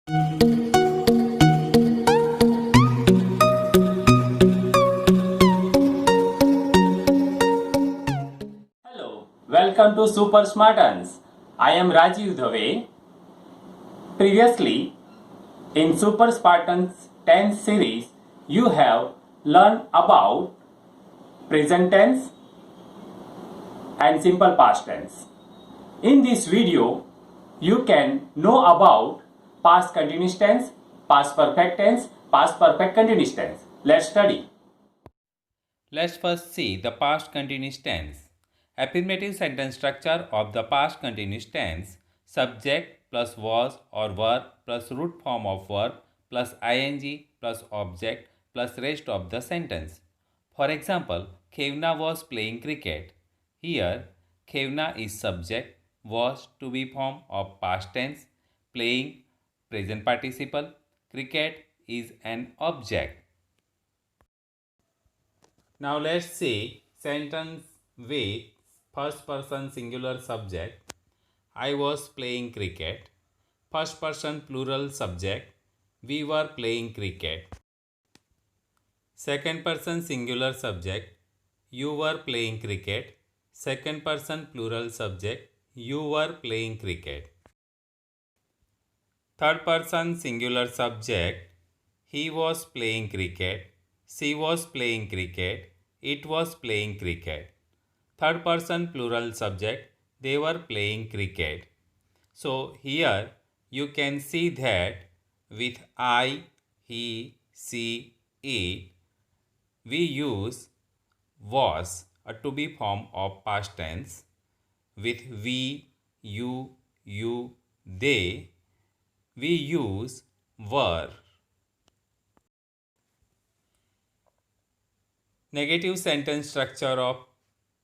Hello, welcome to Super Smartans. I am Rajiv Dave. Previously, in Super Spartans 10 series, you have learned about present tense and simple past tense. In this video, you can know about past continuous tense, past perfect tense, past perfect continuous tense. Let's study. Let's first see the past continuous tense. Affirmative sentence structure of the past continuous tense: subject plus was or were plus root form of verb plus ing plus object plus rest of the sentence. For example, Khevna was playing cricket. Here, Khevna is subject, was to be form of past tense, playing present participle, cricket is an object. Now let's see sentence with first person singular subject. I was playing cricket. First person plural subject. We were playing cricket. Second person singular subject. You were playing cricket. Second person plural subject. You were playing cricket. Third person singular subject. He was playing cricket. She was playing cricket. It was playing cricket. Third person plural subject. They were playing cricket. So here you can see that with I, he, she, it, we use was, a to be form of past tense. With we, you, they, we use were. Negative sentence structure of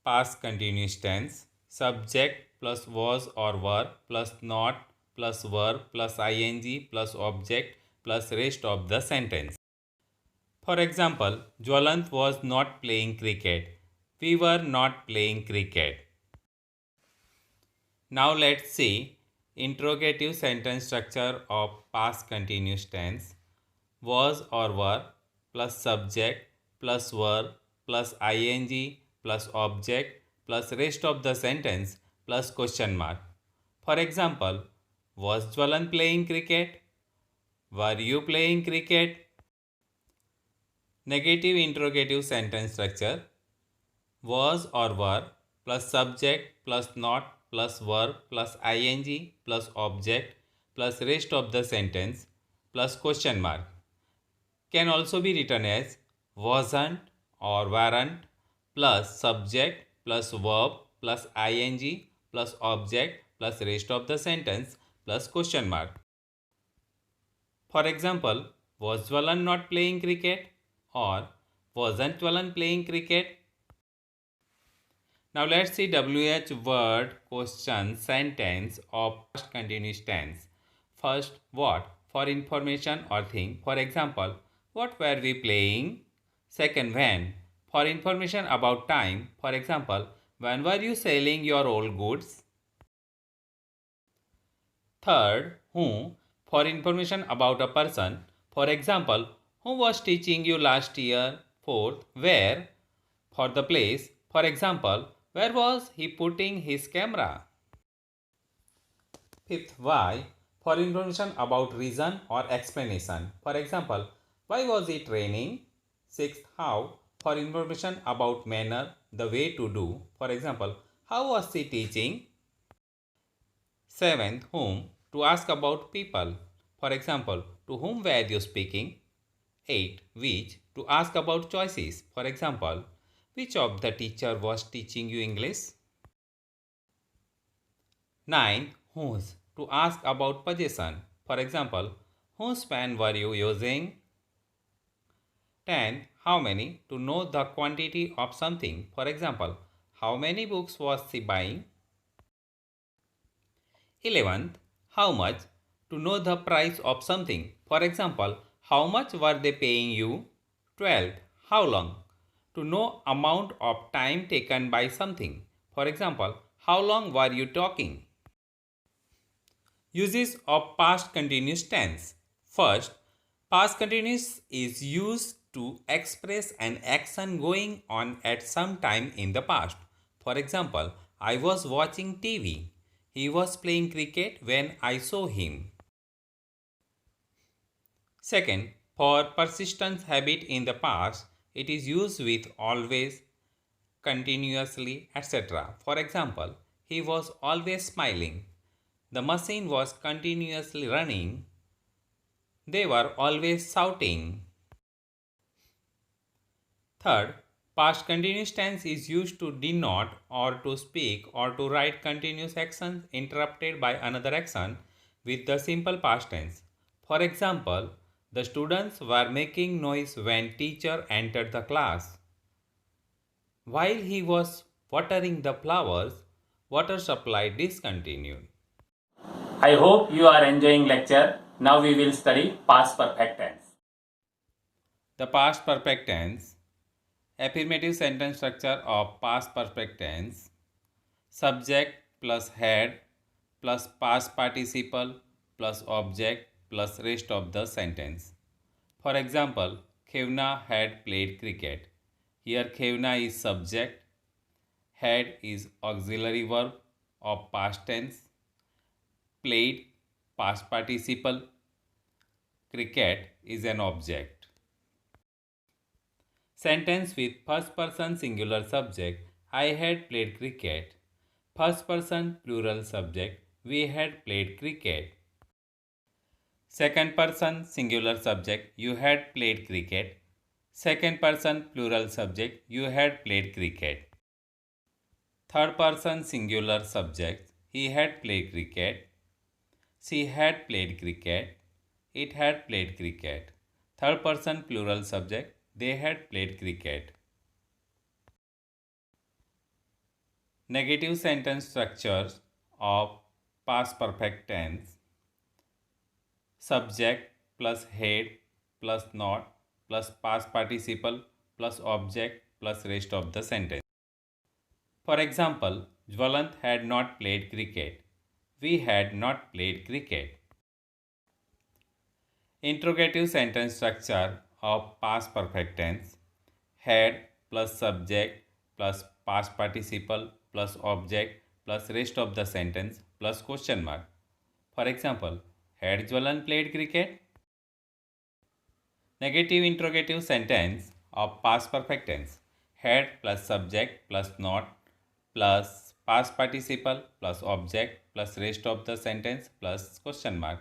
past continuous tense: subject plus was or were plus not plus verb plus ing plus object plus rest of the sentence. For example, Jwalant was not playing cricket. We were not playing cricket. Now let's see interrogative sentence structure of past continuous tense: was or were plus subject plus verb plus ing plus object plus rest of the sentence plus question mark. For example, was Jwalan playing cricket? Were you playing cricket? Negative interrogative sentence structure: was or were plus subject plus not plus verb plus ing plus object plus rest of the sentence plus question mark. Can also be written as wasn't or weren't plus subject plus verb plus ing plus object plus rest of the sentence plus question mark. For example, was Jwalan not playing cricket or wasn't Jwalan playing cricket? Now let's see WH word question sentence of past continuous tense. First, what? For information or thing. For example, what were we playing? Second, when? For information about time. For example, when were you selling your old goods? Third, who? For information about a person. For example, who was teaching you last year? Fourth, where? For the place. For example, where was he putting his camera? Fifth, why? For information about reason or explanation. For example, why was it raining? Sixth, how? For information about manner, the way to do. For example, how was he teaching? Seventh, whom? To ask about people. For example, to whom were you speaking? 8. Which? To ask about choices. For example, which of the teacher was teaching you English? 9. Whose? To ask about possession. For example, whose pen were you using? 10. How many? To know the quantity of something. For example, how many books was she buying? 11th, how much? To know the price of something. For example, how much were they paying you? 12th, how long? To know amount of time taken by something. For example, how long were you talking? Uses of past continuous tense. First, past continuous is used to express an action going on at some time in the past. For example, I was watching TV. He was playing cricket when I saw him. Second, for persistent habit in the past, it is used with always, continuously, etc. For example, he was always smiling. The machine was continuously running. They were always shouting. Third, past continuous tense is used to denote or to speak or to write continuous actions interrupted by another action with the simple past tense. For example, the students were making noise when teacher entered the class. While he was watering the flowers, water supply discontinued. I hope you are enjoying lecture. Now we will study past perfect tense. The past perfect tense. Affirmative sentence structure of past perfect tense. Subject plus head plus past participle plus object plus rest of the sentence. For example, Khevna had played cricket. Here Khevna is subject, had is auxiliary verb of past tense, played past participle, cricket is an object. Sentence with first person singular subject, I had played cricket. First person plural subject, we had played cricket. Second person singular subject, you had played cricket. Second person plural subject, you had played cricket. Third person singular subject, he had played cricket. She had played cricket. It had played cricket. Third person plural subject, they had played cricket. Negative sentence structures of past perfect tense. Subject plus head plus not plus past participle plus object plus rest of the sentence. For example, Jwalant had not played cricket. We had not played cricket. Interrogative sentence structure of past perfect tense. Had plus subject plus past participle plus object plus rest of the sentence plus question mark. For example, had Jwalan played cricket? Negative interrogative sentence of past perfect tense. Had plus subject plus not plus past participle plus object plus rest of the sentence plus question mark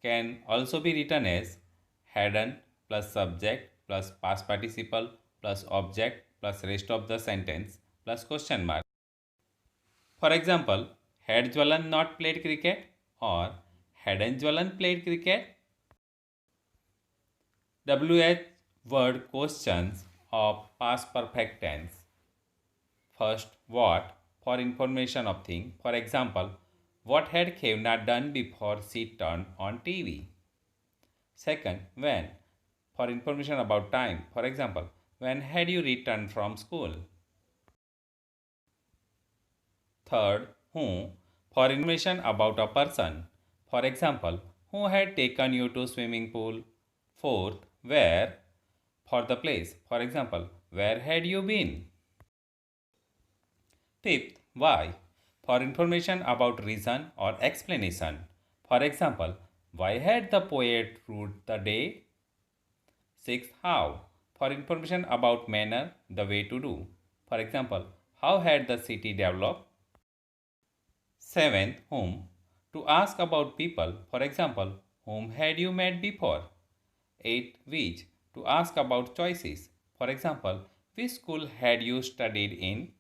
can also be written as hadn't plus subject plus past participle plus object plus rest of the sentence plus question mark. For example, had Jwalan not played cricket or hadn't Jwalan played cricket? WH word questions of past perfect tense. First, what for information of thing. For example, what had Khevna done before she turned on TV? Second, when for information about time. For example, when had you returned from school? Third, who for information about a person. For example, who had taken you to swimming pool? Fourth, where for the place. For example, where had you been? Fifth, why for information about reason or explanation. For example, why had the poet wrote the day? Sixth, how for information about manner, the way to do. For example, how had the city developed? Seventh, whom to ask about people. For example, whom had you met before? Eighth, which to ask about choices. For example, which school had you studied in?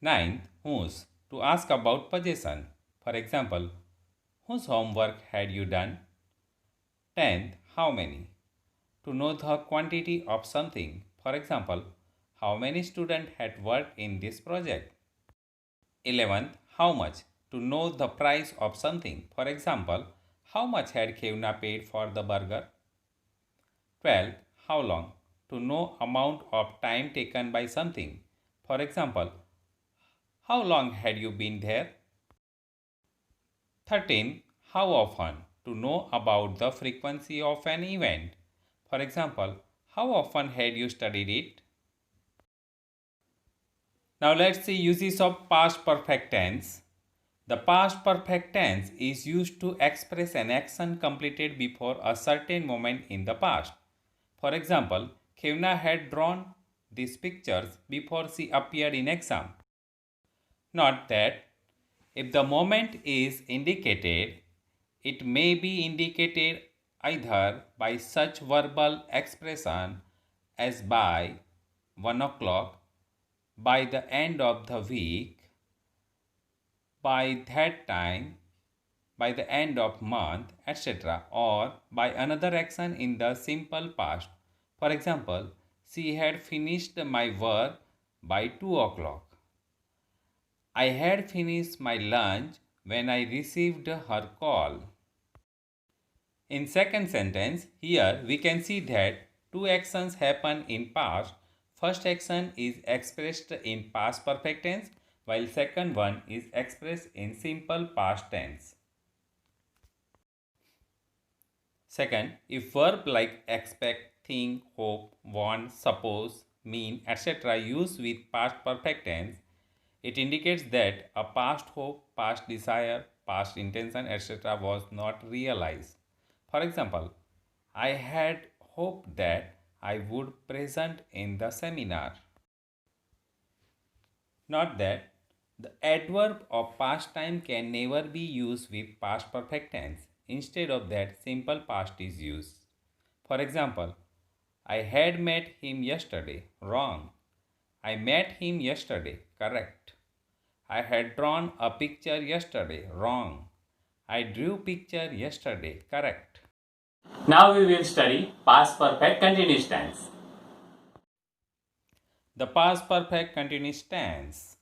Ninth, whose to ask about possession. For example, whose homework had you done? Tenth, how many to know the quantity of something. For example, how many students had worked in this project? 11th, how much to know the price of something. For example, how much had Khevna paid for the burger? 12th, how long to know amount of time taken by something. For example, how long had you been there? 13. How often? To know about the frequency of an event. For example, how often had you studied it? Now let's see uses of past perfect tense. The past perfect tense is used to express an action completed before a certain moment in the past. For example, Kevna had drawn these pictures before she appeared in exam. Note that if the moment is indicated, it may be indicated either by such verbal expression as by 1 o'clock, by the end of the week, by that time, by the end of month, etc., or by another action in the simple past. For example, she had finished my work by 2 o'clock. I had finished my lunch when I received her call. In second sentence, here we can see that two actions happen in past. First action is expressed in past perfect tense while second one is expressed in simple past tense. Second, if verb like expect, think, hope, want, suppose, mean, etc. used with past perfect tense, it indicates that a past hope, past desire, past intention, etc. was not realized. For example, I had hoped that I would present in the seminar. Note that the adverb of past time can never be used with past perfect tense. Instead of that, simple past is used. For example, I had met him yesterday. Wrong. I met him yesterday. Correct. I had drawn a picture yesterday. Wrong. I drew picture yesterday. Correct. Now we will study past perfect continuous tense. The past perfect continuous tense.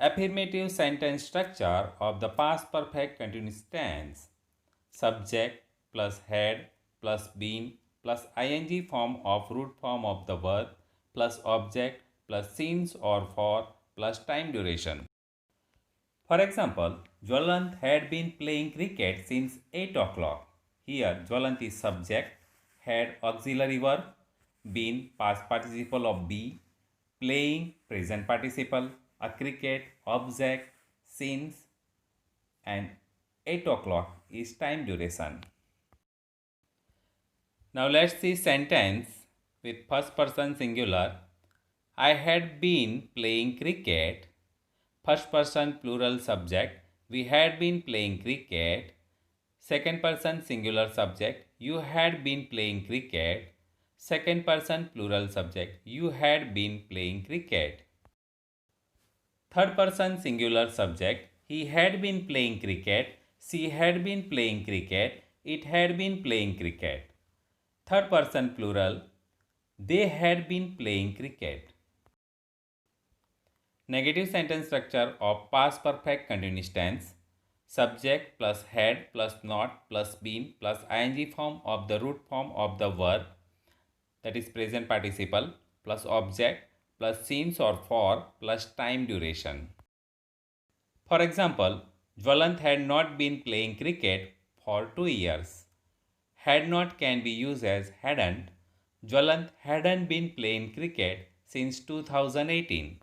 Affirmative sentence structure of the past perfect continuous tense. Subject plus had plus been plus ing form of root form of the verb plus object plus since or for plus time duration. For example, Jwalant had been playing cricket since 8 o'clock. Here, Jwalant is subject, had auxiliary verb, been past participle of be, playing present participle, a cricket object, since, and 8 o'clock is time duration. Now let's see sentence with first person singular. I had been playing cricket. First person plural subject. We had been playing cricket. Second person singular subject. You had been playing cricket. Second person plural subject. You had been playing cricket. Third person singular subject. He had been playing cricket. She had been playing cricket. It had been playing cricket. Third person plural. They had been playing cricket. Negative sentence structure of past perfect continuous tense. Subject plus had plus not plus been plus ing form of the root form of the verb, that is present participle, plus object plus since or for plus time duration. For example, Jwalant had not been playing cricket for 2 years. Had not can be used as hadn't. Jwalant hadn't been playing cricket since 2018.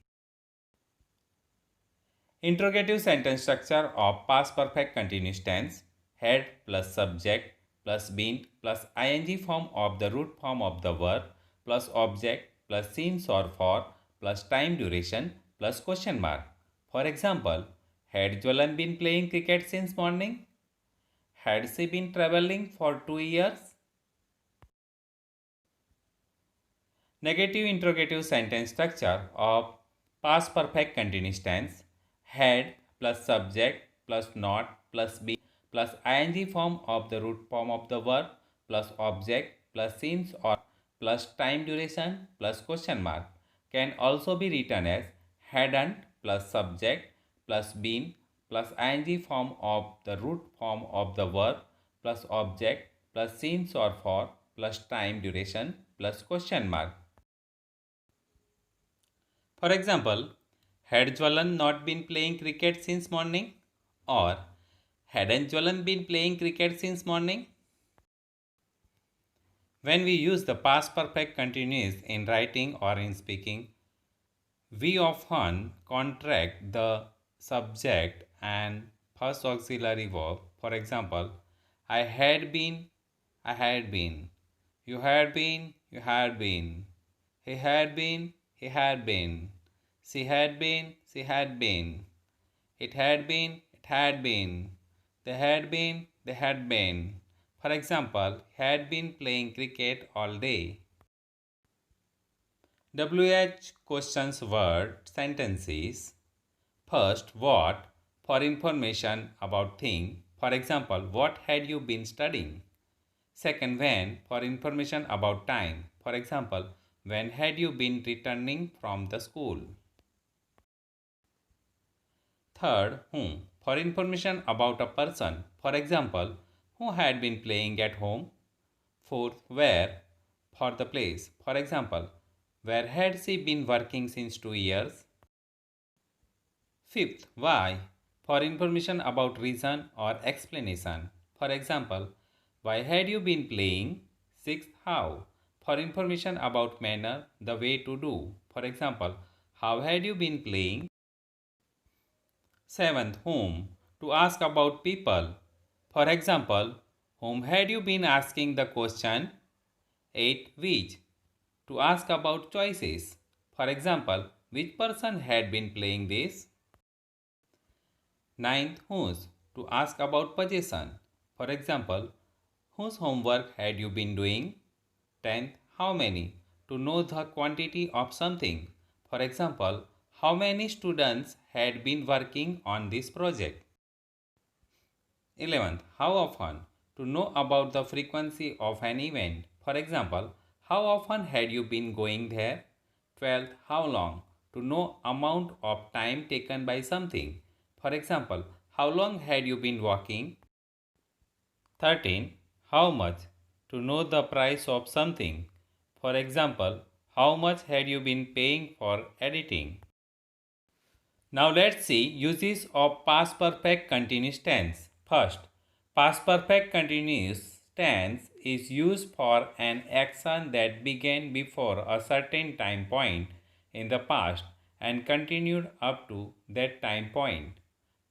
Interrogative sentence structure of past perfect continuous tense. Had plus subject plus been plus ing form of the root form of the verb plus object plus since or for plus time duration plus question mark. For example, had Jwalan been playing cricket since morning? Had she been traveling for 2 years? Negative interrogative sentence structure of past perfect continuous tense. Had plus subject plus not plus be plus ing form of the root form of the verb plus object plus since or plus time duration plus question mark can also be written as hadn't plus subject plus been plus ing form of the root form of the verb plus object plus since or for plus time duration plus question mark. For example, had Jwalan not been playing cricket since morning? Or Hadn't Jwalant been playing cricket since morning? When we use the past perfect continuous in writing or in speaking, we often contract the subject and first auxiliary verb. For example, I had been, I had been. You had been, you had been. He had been, he had been. She had been, she had been. It had been, it had been. They had been, they had been. For example, had been playing cricket all day. WH questions word sentences. First, what for information about thing. For example, what had you been studying? Second, when for information about time. For example, when had you been returning from the school? Third, whom for information about a person. For example, who had been playing at home? Fourth, where for the place. For example, where had she been working since 2 years? Fifth, why for information about reason or explanation. For example, why had you been playing? Sixth, how for information about manner, the way to do. For example, how had you been playing? Seventh, whom to ask about people. For example, whom had you been asking the question? 8. Which to ask about choices. For example, which person had been playing this? Ninth, whose to ask about possession. For example, whose homework had you been doing? 10th, how many to know the quantity of something. For example, how many students had been working on this project? 11th, how often to know about the frequency of an event. For example, how often had you been going there? 12th, how long to know amount of time taken by something. For example, how long had you been walking? 13. How much to know the price of something. For example, how much had you been paying for editing? Now let's see uses of past perfect continuous tense. First, past perfect continuous tense is used for an action that began before a certain time point in the past and continued up to that time point.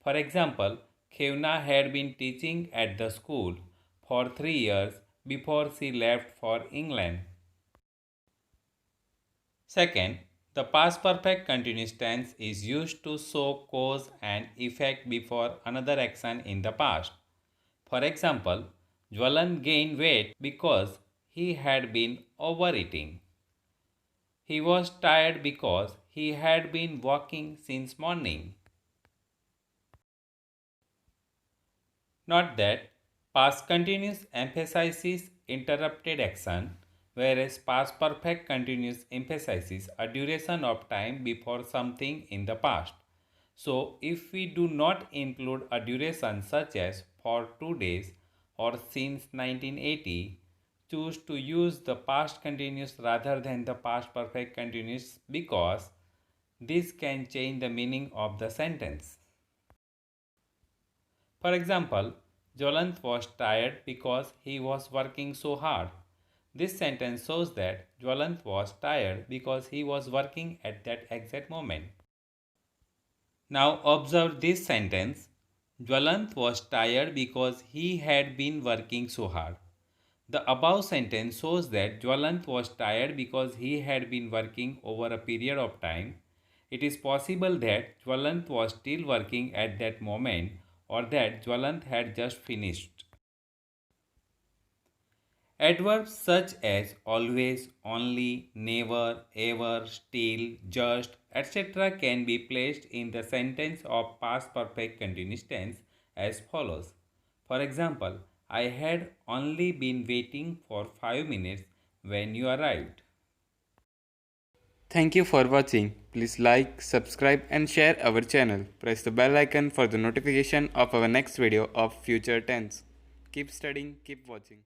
For example, Khevna had been teaching at the school for 3 years before she left for England. Second, the past perfect continuous tense is used to show cause and effect before another action in the past. For example, Jwalant gained weight because he had been overeating. He was tired because he had been walking since morning. Note that past continuous emphasizes interrupted action, whereas past perfect continuous emphasizes a duration of time before something in the past. So, if we do not include a duration such as for 2 days or since 1980, choose to use the past continuous rather than the past perfect continuous because this can change the meaning of the sentence. For example, Jwalant was tired because he was working so hard. This sentence shows that Jwalant was tired because he was working at that exact moment. Now observe this sentence. Jwalant was tired because he had been working so hard. The above sentence shows that Jwalant was tired because he had been working over a period of time. It is possible that Jwalant was still working at that moment or that Jwalant had just finished. Adverbs such as always, only, never, ever, still, just, etc. can be placed in the sentence of past perfect continuous tense as follows. For example, I had only been waiting for 5 minutes when you arrived. Thank you for watching. Please like, subscribe and share our channel. Press the bell icon for the notification of our next video of future tense. Keep studying, keep watching.